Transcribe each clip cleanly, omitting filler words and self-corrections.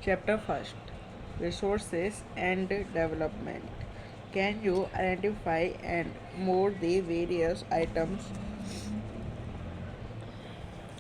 Chapter first, Resources and Development. Can you identify and more the various items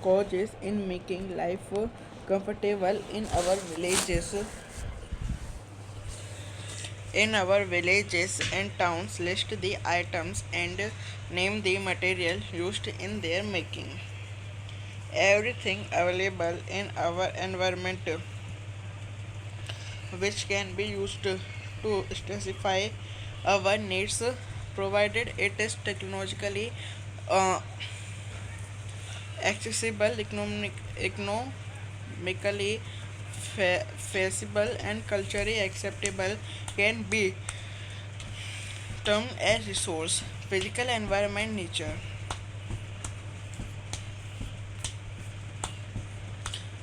causes in making life comfortable in our villages and towns? List the items and name the material used in their making. Everything available in our environment which can be used to specify our needs, provided it is technologically uh, accessible, economically feasible, and culturally acceptable, can be termed as resource. Physical environment, nature.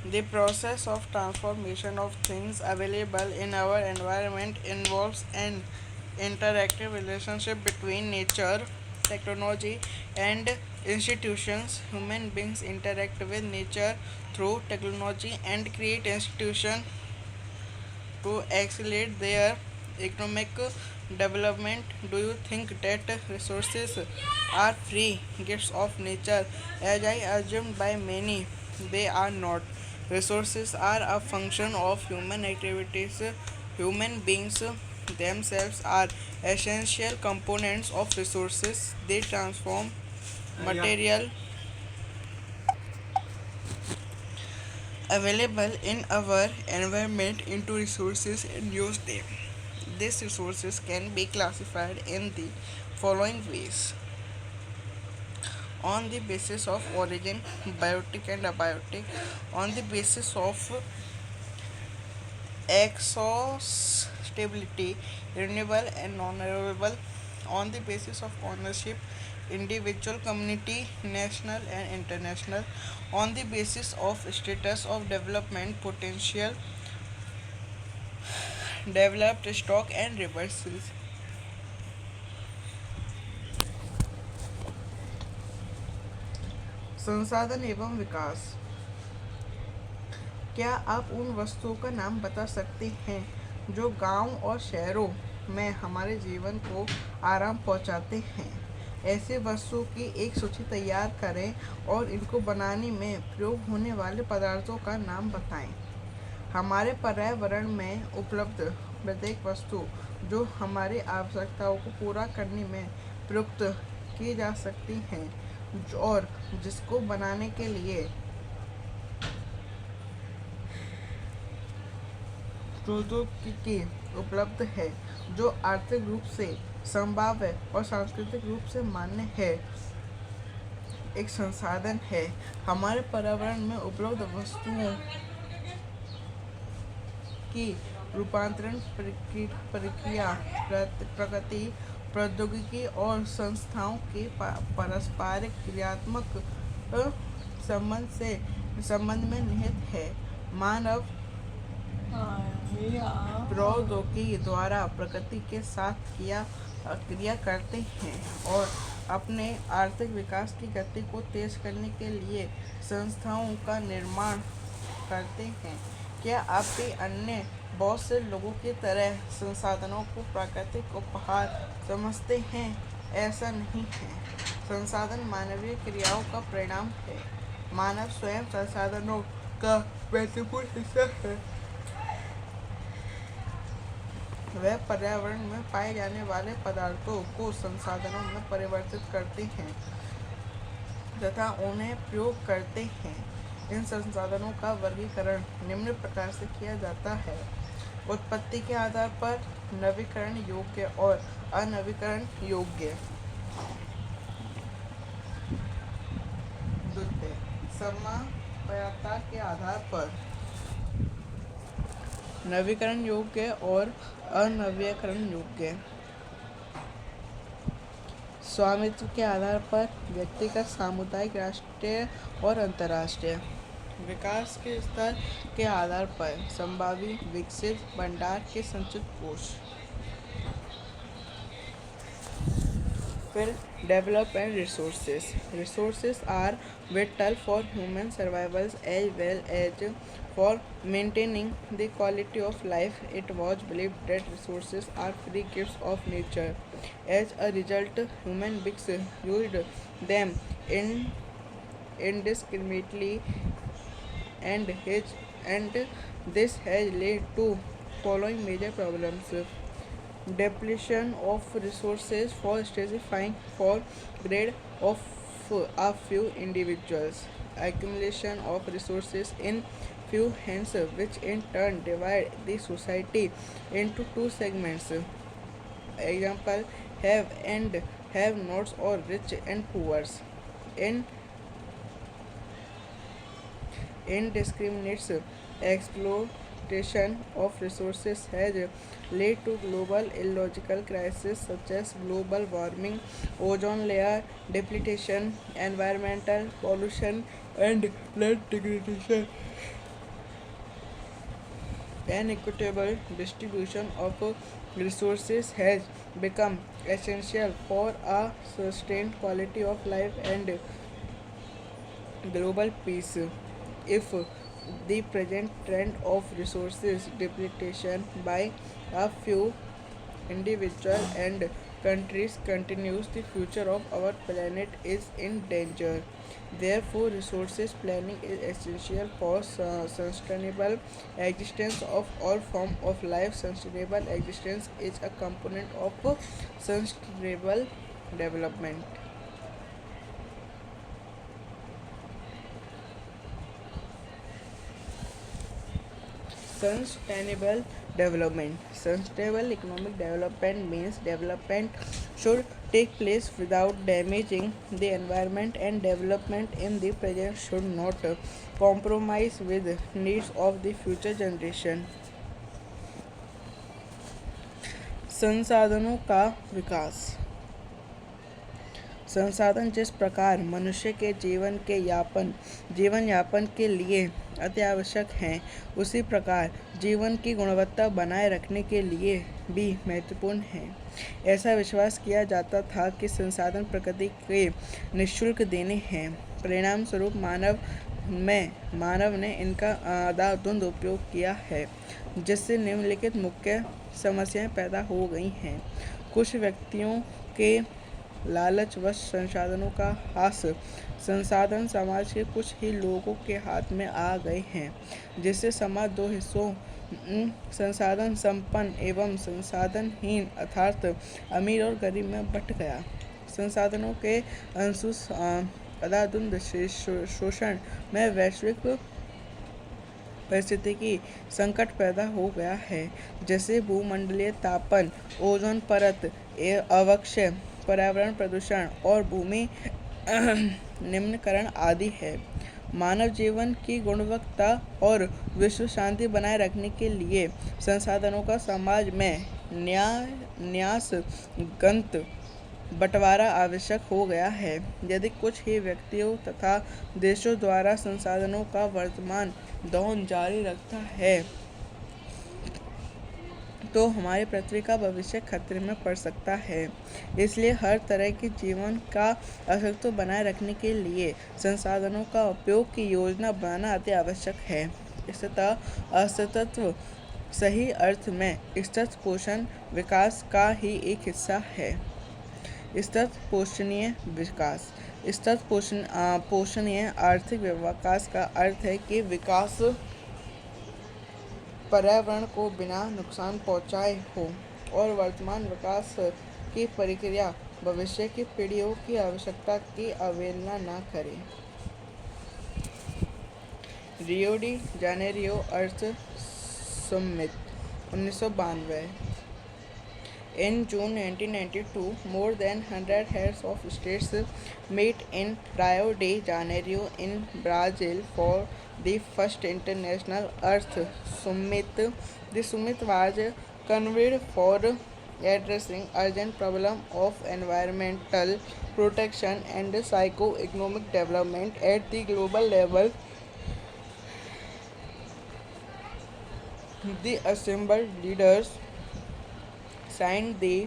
The process of transformation of things available in our environment involves an interactive relationship between nature, technology, and institutions. Human beings interact with nature through technology and create institutions to accelerate their economic development. Do you think that resources are free gifts of nature? As I assumed by many, they are not. Resources are a function of human activities. Human beings themselves are essential components of resources. They transform material available in our environment into resources and use them. These resources can be classified in the following ways: on the basis of origin, biotic and abiotic; on the basis of exhaustability, renewable and non-renewable; on the basis of ownership, individual, community, national and international; on the basis of status of development, potential, developed stock and reversals. संसाधन एवं विकास। क्या आप उन वस्तुओं का नाम बता सकते हैं जो गांव और शहरों में हमारे जीवन को आराम पहुंचाते हैं? ऐसी वस्तुओं की एक सूची तैयार करें और इनको बनाने में प्रयोग होने वाले पदार्थों का नाम बताएं। हमारे पर्यावरण में उपलब्ध प्रत्येक वस्तु जो हमारी आवश्यकताओं को पूरा करने में प्रयुक्त की जा सकती है और जिसको बनाने के लिए प्रौद्योगिकी उपलब्ध है, जो आर्थिक रूप से संभाव्य और सांस्कृतिक रूप से मान्य है, एक संसाधन है। हमारे पर्यावरण में उपलब्ध वस्तुओं की रूपांतरण प्रक्रिया प्रकृति, प्रौद्योगिकी और संस्थाओं के पारस्परिक क्रियात्मक संबंध में निहित है। मानव प्रौद्योगिकी द्वारा प्रकृति के साथ क्रिया करते हैं और अपने आर्थिक विकास की गति को तेज करने के लिए संस्थाओं का निर्माण करते हैं। क्या आप भी अन्य बहुत से लोगों की तरह संसाधनों को प्राकृतिक उपहार समझते हैं? ऐसा नहीं है। संसाधन मानवीय क्रियाओं का परिणाम है। मानव स्वयं संसाधनों का महत्वपूर्ण हिस्सा है। वह पर्यावरण में पाए जाने वाले पदार्थों को संसाधनों में परिवर्तित करते हैं तथा उन्हें प्रयोग करते हैं। इन संसाधनों का वर्गीकरण निम्न प्रकार से किया जाता है: उत्पत्ति के आधार पर, नवीकरण योग्य और अनवीकरण योग्य। द्वितीय, समयावता के आधार पर, नवीकरण योग्य और अनवीकरण योग्य। स्वामित्व के आधार पर, व्यक्तिगत, सामुदायिक, राष्ट्रीय और अंतर्राष्ट्रीय। विकास के स्तर के आधार पर, संभावी, विकसित, भंडार के संचित कोष। फिर develop and resources. Resources are vital for human survival as well as For maintaining the quality of life, it was believed that resources are free gifts of nature. As a result, human beings used them in indiscriminately and and this has led to following major problems: depletion of resources for specifying for grade of a few individuals, accumulation of resources in few hands, which in turn divide the society into two segments. Example: have and have nots or rich and poor. In indiscriminate exploitation of resources has led to global ecological crises such as global warming, ozone layer depletion, environmental pollution, and land degradation. An equitable distribution of resources has become essential for a sustained quality of life and global peace. If the present trend of resources depletion by a few individuals and countries continues, the future of our planet is in danger. Therefore, resources planning is essential for sustainable existence of all forms of life. Sustainable existence is a component of sustainable development. Sustainable development. Sustainable economic development means development should take place without damaging the environment, and development in the present should not compromise with needs of the future generation. संसाधनों का विकास. संसाधन जिस प्रकार मनुष्य के जीवन यापन के लिए अत्यावश्यक हैं, उसी प्रकार जीवन की गुणवत्ता बनाए रखने के लिए भी महत्वपूर्ण हैं। ऐसा विश्वास किया जाता था कि संसाधन प्रकृति के निःशुल्क देने हैं। परिणाम स्वरूप मानव ने इनका अंधाधुंध उपयोग किया है, जिससे निम्नलिखित मुख्य समस्याएं पैदा हो गई हैं। कुछ व्यक्तियों के लालचवश संसाधनों का ह्रास, संसाधन समाज के कुछ ही लोगों के हाथ में आ गए हैं, जिससे समाज दो हिस्सों संसाधन संपन्न एवं संसाधनहीन अर्थात अमीर और गरीब में बंट गया। संसाधनों के अंधाधुंध शोषण में वैश्विक पारिस्थितिकी संकट पैदा हो गया है, जैसे भूमंडलीय तापन, ओजोन परत अवक्षय, पर्यावरण प्रदूषण और भूमि निम्नीकरण आदि है। मानव जीवन की गुणवत्ता और विश्व शांति बनाए रखने के लिए संसाधनों का समाज में न्यासगत बंटवारा आवश्यक हो गया है। यदि कुछ ही व्यक्तियों तथा देशों द्वारा संसाधनों का वर्तमान दोहन जारी रखता है, तो हमारी पृथ्वी का भविष्य खतरे में पड़ सकता है। इसलिए हर तरह के जीवन का अस्तित्व बनाए रखने के लिए संसाधनों का उपयोग की योजना बनाना अति आवश्यक है। इसका अस्तित्व सही अर्थ में स्थिर पोषण विकास का ही एक हिस्सा है। स्थिर पोषणीय विकास। स्थिर पोषणीय आर्थिक विकास का अर्थ है कि विकास पर्यावरण को बिना नुकसान पहुंचाए हो और वर्तमान विकास की प्रक्रिया भविष्य की पीढ़ियों की आवश्यकता की अवहेलना न करे। Rio de Janeiro earth summit 1992। In June 1992, more than 100 heads of states met in Rio de Janeiro in Brazil for the first International Earth Summit. The summit was convened for addressing urgent problems of environmental protection and socio-economic development at the global level. The assembled leaders signed the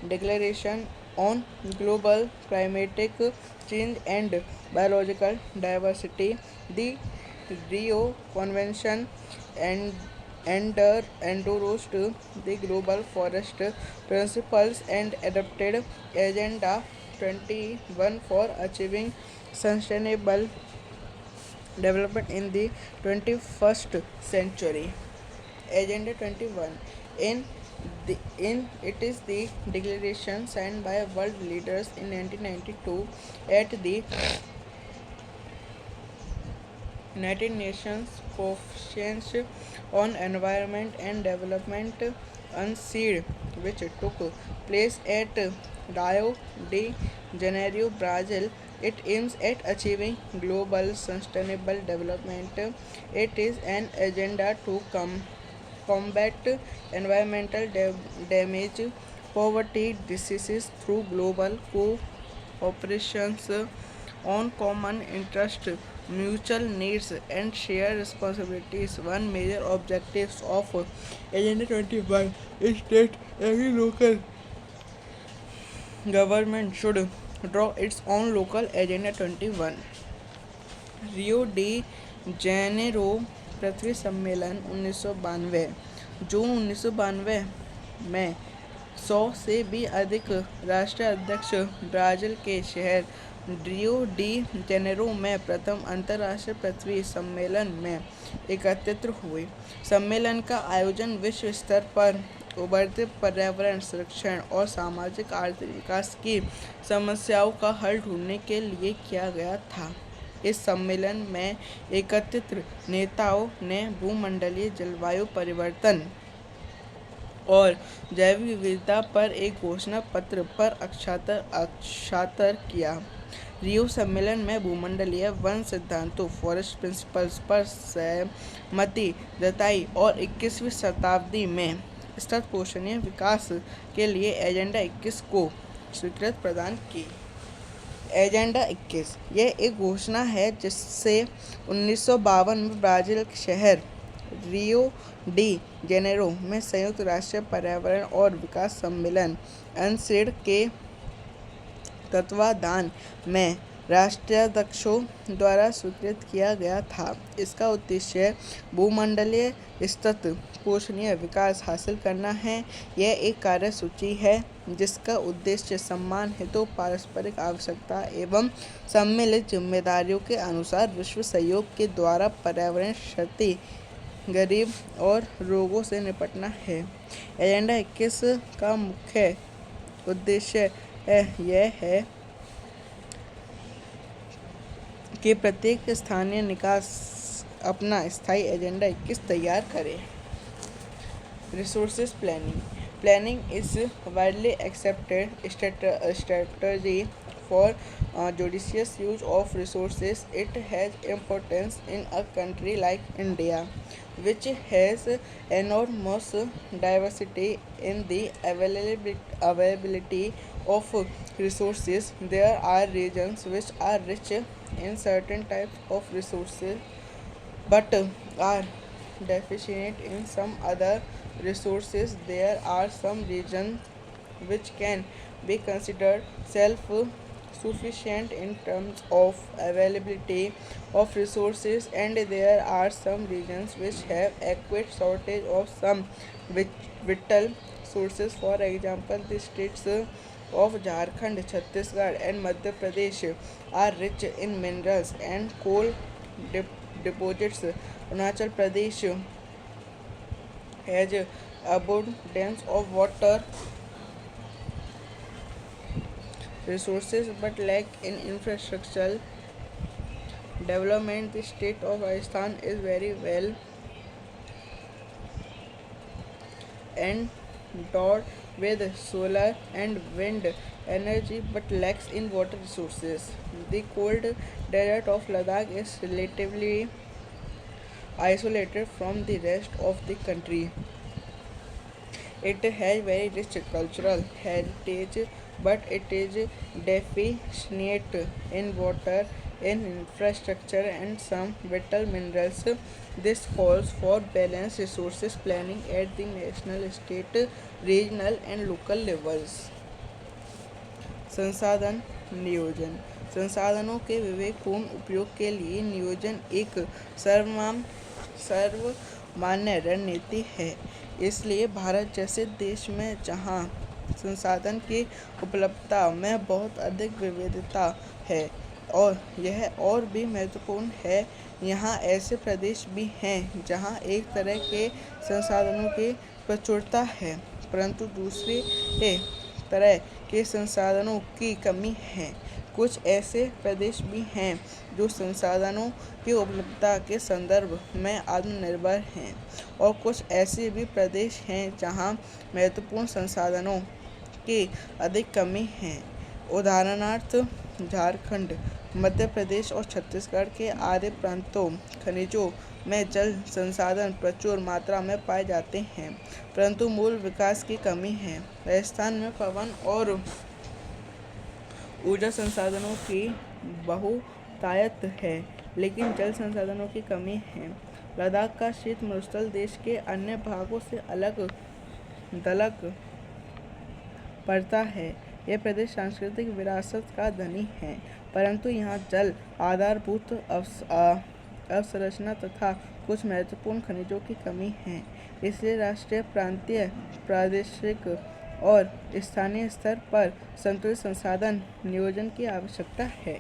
Declaration on Global Climatic Change and Biological Diversity. The Rio Convention and endorsed the Global Forest Principles and adopted Agenda 21 for achieving sustainable development in the 21st century. Agenda 21 in in it is the declaration signed by world leaders in 1992 at the United Nations Conference on Environment and Development UNCED, which took place at Rio de Janeiro, Brazil. It aims at achieving global sustainable development. It is an agenda to combat environmental damage, poverty, diseases through global cooperations on common interest, mutual needs, and shared responsibilities. One major objective of Agenda 21 is that every local government should draw its own local Agenda 21. Rio de Janeiro पृथ्वी सम्मेलन 1992 जून 1992 में 100 से भी अधिक राष्ट्राध्यक्ष Brazil के शहर रियो de Janeiro में प्रथम अंतर्राष्ट्रीय पृथ्वी सम्मेलन में एकत्रित हुए। सम्मेलन का आयोजन विश्व स्तर पर उभरते पर्यावरण संरक्षण और सामाजिक आर्थिक विकास की समस्याओं का हल ढूंढने के लिए किया गया था। इस सम्मेलन में एकत्रित नेताओं ने भूमंडलीय जलवायु परिवर्तन और जैव विविधता पर एक घोषणा पत्र पर हस्ताक्षर किया। रियो सम्मेलन में भूमंडलीय वन सिद्धांतों फॉरेस्ट प्रिंसिपल्स पर सहमति जताई और 21वीं शताब्दी में सतत पोषणीय विकास के लिए एजेंडा 21 को स्वीकृति प्रदान की। एजेंडा 21 यह एक घोषणा है जिससे 1952 में ब्राज़ील के शहर रियो डी जेनेरो में संयुक्त राष्ट्र पर्यावरण और विकास सम्मेलन UNCED के तत्वाधान में राष्ट्राध्यक्षों द्वारा स्वीकृत किया गया था। इसका उद्देश्य भूमंडलीय सतत पोषणीय विकास हासिल करना है। यह एक कार्यसूची है जिसका उद्देश्य सम्मान हेतु पारस्परिक आवश्यकता एवं सम्मिलित जिम्मेदारियों के अनुसार विश्व सहयोग के द्वारा पर्यावरण क्षति, गरीब और रोगों से निपटना है। एजेंडा 21 का मुख्य उद्देश्य यह है कि प्रत्येक स्थानीय निकास अपना स्थायी एजेंडा 21 तैयार करे। Resources planning. Planning is widely accepted strategy for judicious use of resources. It has importance in a country like India, which has enormous diversity in the availability of resources. There are regions which are rich in certain types of resources but are deficient in some other resources. There are some regions which can be considered self-sufficient in terms of availability of resources, and there are some regions which have acute shortage of some vital sources. For example, the states of Jharkhand, Chhattisgarh and Madhya Pradesh are rich in minerals and coal deposits. Arunachal Pradesh has abundance of water resources but lack in infrastructural development. The state of Rajasthan is very well endowed with solar and wind energy but lacks in water resources. The cold desert of Ladakh is relatively isolated from the rest of the country. It has very rich cultural heritage but it is deficient in water, in infrastructure and some vital minerals. This calls for balanced resources planning at the national, state, regional and local levels. संसाधन नियोजन. संसाधनों के विवेकपूर्ण उपयोग के लिए नियोजन एक सर्वमान्य रणनीति है। इसलिए भारत जैसे देश में जहाँ संसाधन की उपलब्धता में बहुत अधिक विविधता है और यह और भी महत्वपूर्ण है, यहाँ ऐसे प्रदेश भी हैं जहाँ एक तरह के संसाधनों की प्रचुरता है परंतु दूसरे तरह के संसाधनों की कमी है। कुछ ऐसे प्रदेश भी हैं जो संसाधनों की उपलब्धता के संदर्भ में आत्मनिर्भर हैं और कुछ ऐसे भी प्रदेश हैं जहाँ महत्वपूर्ण संसाधनों की अधिक कमी है। उदाहरणार्थ झारखंड, मध्य प्रदेश और छत्तीसगढ़ के आधे प्रांतों खनिजों में जल संसाधन प्रचुर मात्रा में पाए जाते हैं परंतु मूल विकास की कमी है। राजस्थान में पवन और ऊर्जा संसाधनों की बहुतायत है लेकिन जल संसाधनों की कमी है। लद्दाख का शीत मरुस्थल देश के अन्य भागों से अलग थलग पड़ता है। यह प्रदेश सांस्कृतिक विरासत का धनी है परंतु यहाँ जल आधारभूत अवसंरचना तथा कुछ महत्वपूर्ण खनिजों की कमी है। इसलिए राष्ट्रीय, प्रांतीय, प्रादेशिक और स्थानीय स्तर पर संतुलित संसाधन नियोजन की आवश्यकता है।